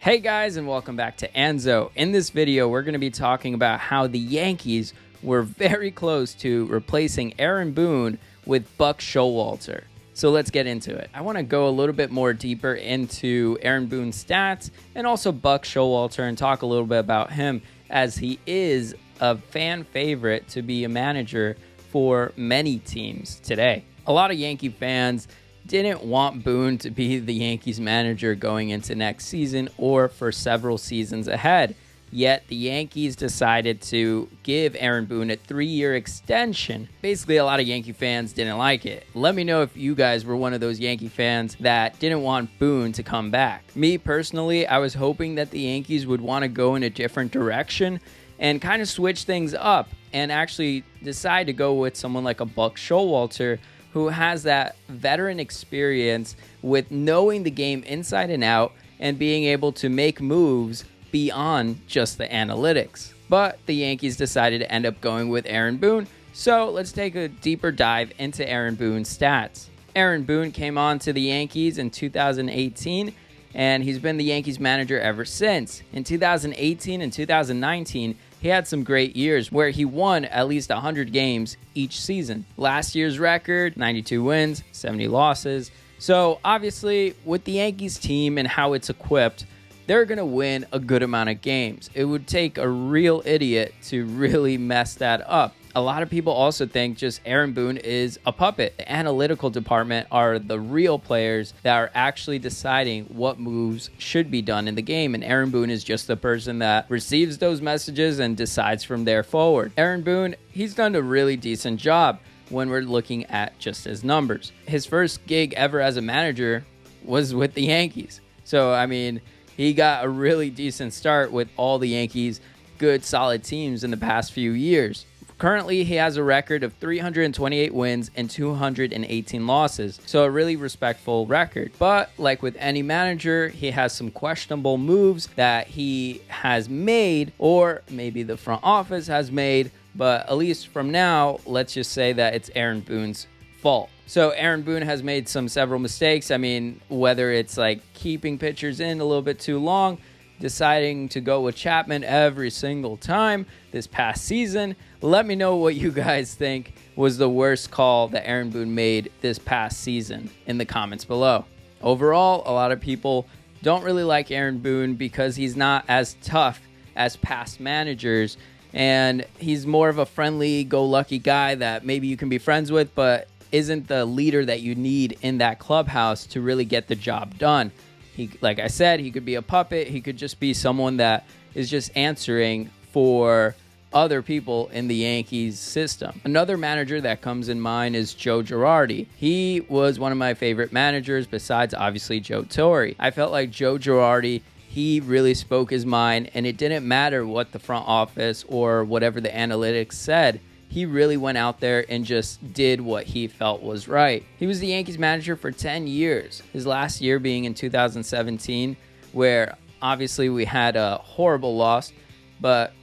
Hey guys, and welcome back to Anzo. In this video, we're going to be talking about how the Yankees were very close to replacing Aaron Boone with Buck Showalter. So let's get into it. I want to go a little bit more deeper into Aaron Boone's stats and also Buck Showalter and talk a little bit about him, as he is a fan favorite to be a manager for many teams today. A lot of Yankee fans didn't want Boone to be the Yankees manager going into next season or for several seasons ahead. Yet the Yankees decided to give Aaron Boone a 3-year extension. Basically, a lot of Yankee fans didn't like it. Let me know if you guys were one of those Yankee fans that didn't want Boone to come back. Me personally, I was hoping that the Yankees would want to go in a different direction and kind of switch things up and actually decide to go with someone like a Buck Showalter, who has that veteran experience with knowing the game inside and out and being able to make moves beyond just the analytics. But the Yankees decided to end up going with Aaron Boone, so let's take a deeper dive into Aaron Boone's stats. Aaron Boone came on to the Yankees in 2018, and he's been the Yankees manager ever since. In 2018 and 2019, he had some great years where he won at least 100 games each season. Last year's record, 92 wins, 70 losses. So obviously, with the Yankees team and how it's equipped, they're going to win a good amount of games. It would take a real idiot to really mess that up. A lot of people also think just Aaron Boone is a puppet. The analytical department are the real players that are actually deciding what moves should be done in the game, and Aaron Boone is just the person that receives those messages and decides from there forward. Aaron Boone, he's done a really decent job when we're looking at just his numbers. His first gig ever as a manager was with the Yankees. So, I mean, he got a really decent start with all the Yankees' good, solid teams in the past few years. Currently, he has a record of 328 wins and 218 losses, so a really respectful record. But like with any manager, he has some questionable moves that he has made, or maybe the front office has made, but at least from now, let's just say that it's Aaron Boone's fault. So Aaron Boone has made several mistakes. I mean, whether it's like keeping pitchers in a little bit too long, deciding to go with Chapman every single time this past season. Let me know what you guys think was the worst call that Aaron Boone made this past season in the comments below. Overall, a lot of people don't really like Aaron Boone because he's not as tough as past managers, and he's more of a friendly, go-lucky guy that maybe you can be friends with, but isn't the leader that you need in that clubhouse to really get the job done. He, like I said, he could be a puppet. He could just be someone that is just answering for other people in the Yankees system. Another manager that comes in mind is Joe Girardi. He was one of my favorite managers besides obviously Joe Torre. I felt like Joe Girardi, he really spoke his mind, and it didn't matter what the front office or whatever the analytics said. He really went out there and just did what he felt was right. He was the Yankees manager for 10 years, his last year being in 2017, where obviously we had a horrible loss, but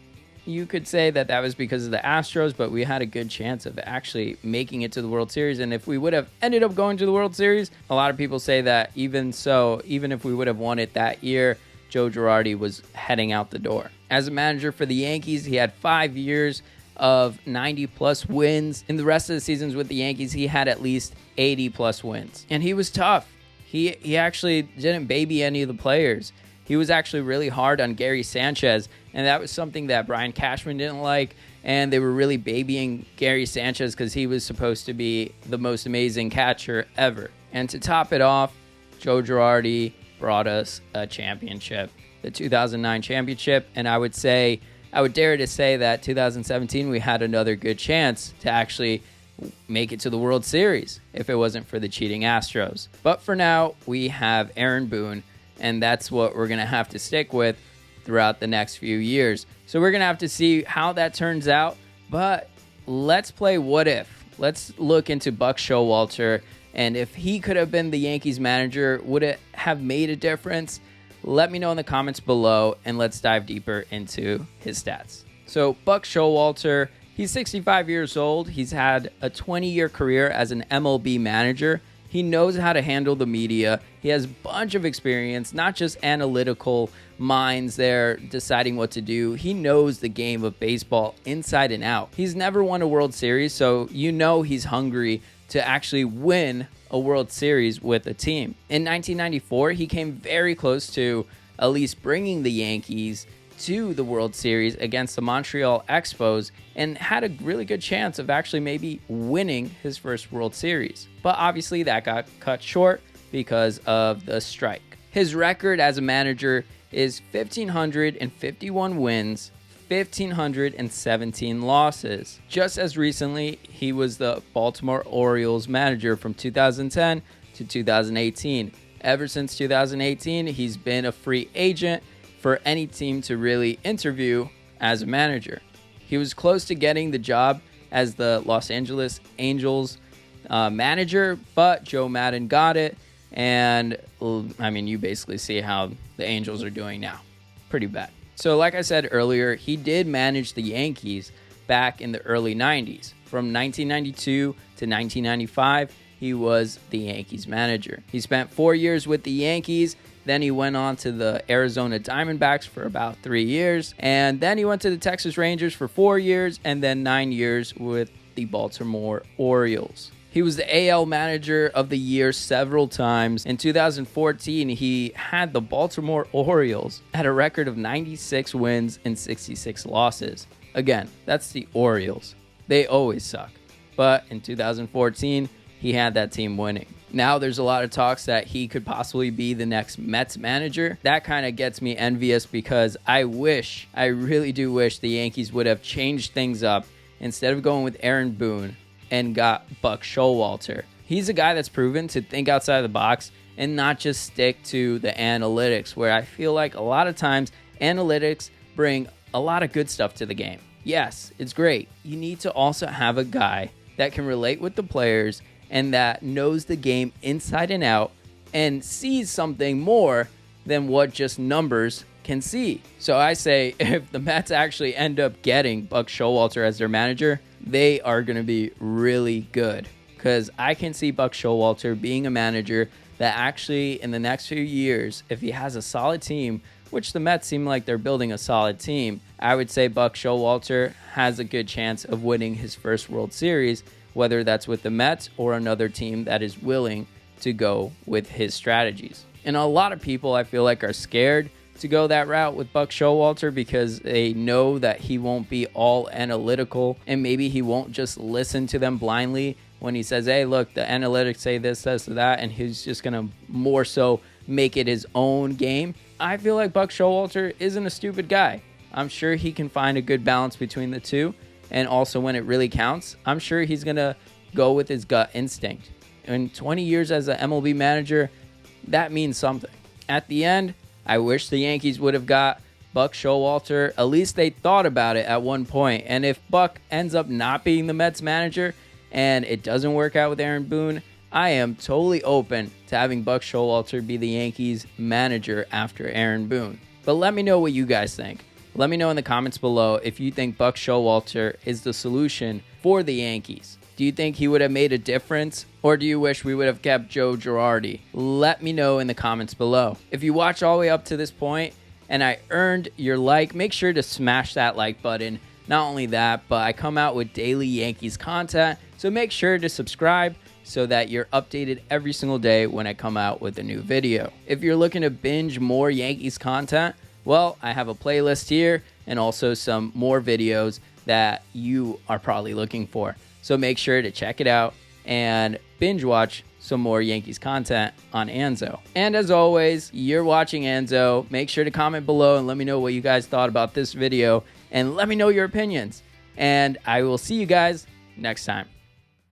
you could say that that was because of the Astros, but we had a good chance of actually making it to the World Series. And if we would have ended up going to the World Series, a lot of people say that even if we would have won it that year, Joe Girardi was heading out the door. As a manager for the Yankees, he had 5 years of 90-plus wins. In the rest of the seasons with the Yankees, he had at least 80-plus wins. And he was tough. He actually didn't baby any of the players. He was actually really hard on Gary Sanchez, and that was something that Brian Cashman didn't like, and they were really babying Gary Sanchez because he was supposed to be the most amazing catcher ever. And to top it off, Joe Girardi brought us a championship, the 2009 championship, and I would dare to say that 2017 we had another good chance to actually make it to the World Series if it wasn't for the cheating Astros. But for now, we have Aaron Boone, and that's what we're going to have to stick with throughout the next few years. So we're going to have to see how that turns out, but let's play what if. Let's look into Buck Showalter, and if he could have been the Yankees manager, would it have made a difference? Let me know in the comments below, and let's dive deeper into his stats. So Buck Showalter, he's 65 years old. He's had a 20-year career as an MLB manager, He knows how to handle the media. He has a bunch of experience, not just analytical minds there deciding what to do. He knows the game of baseball inside and out. He's never won a World Series, so you know he's hungry to actually win a World Series with a team. In 1994, he came very close to at least bringing the Yankees to the World Series against the Montreal Expos and had a really good chance of actually maybe winning his first World Series. But obviously that got cut short because of the strike. His record as a manager is 1,551 wins, 1,517 losses. Just as recently, he was the Baltimore Orioles manager from 2010 to 2018. Ever since 2018, he's been a free agent for any team to really interview as a manager. He was close to getting the job as the Los Angeles Angels manager, but Joe Maddon got it. And I mean, you basically see how the Angels are doing now. Pretty bad. So like I said earlier, he did manage the Yankees back in the early 90s. From 1992 to 1995, he was the Yankees manager. He spent 4 years with the Yankees. Then he went on to the Arizona Diamondbacks for about 3 years. And then he went to the Texas Rangers for 4 years and then 9 years with the Baltimore Orioles. He was the AL Manager of the Year several times. In 2014, he had the Baltimore Orioles at a record of 96 wins and 66 losses. Again, that's the Orioles. They always suck. But in 2014, he had that team winning. Now there's a lot of talks that he could possibly be the next Mets manager. That kind of gets me envious because I really do wish the Yankees would have changed things up instead of going with Aaron Boone and got Buck Showalter. He's a guy that's proven to think outside the box and not just stick to the analytics, where I feel like a lot of times analytics bring a lot of good stuff to the game. Yes, it's great. You need to also have a guy that can relate with the players and that knows the game inside and out and sees something more than what just numbers can see. So I say if the Mets actually end up getting Buck Showalter as their manager, they are going to be really good, because I can see Buck Showalter being a manager that actually in the next few years, if he has a solid team, which the Mets seem like they're building a solid team, I would say Buck Showalter has a good chance of winning his first World Series, whether that's with the Mets or another team that is willing to go with his strategies. And a lot of people, I feel like, are scared to go that route with Buck Showalter because they know that he won't be all analytical and maybe he won't just listen to them blindly when he says, hey, look, the analytics say this, says that, and he's just going to more so make it his own game. I feel like Buck Showalter isn't a stupid guy. I'm sure he can find a good balance between the two. And also when it really counts, I'm sure he's going to go with his gut instinct. In 20 years as an MLB manager, that means something. At the end, I wish the Yankees would have got Buck Showalter. At least they thought about it at one point. And if Buck ends up not being the Mets manager and it doesn't work out with Aaron Boone, I am totally open to having Buck Showalter be the Yankees manager after Aaron Boone. But let me know what you guys think. Let me know in the comments below if you think Buck Showalter is the solution for the Yankees. Do you think he would have made a difference? Or do you wish we would have kept Joe Girardi? Let me know in the comments below. If you watch all the way up to this point and I earned your like, make sure to smash that like button. Not only that, but I come out with daily Yankees content, so make sure to subscribe so that you're updated every single day when I come out with a new video. If you're looking to binge more Yankees content, well, I have a playlist here and also some more videos that you are probably looking for. So make sure to check it out and binge watch some more Yankees content on Anzo. And as always, you're watching Anzo. Make sure to comment below and let me know what you guys thought about this video and let me know your opinions. And I will see you guys next time.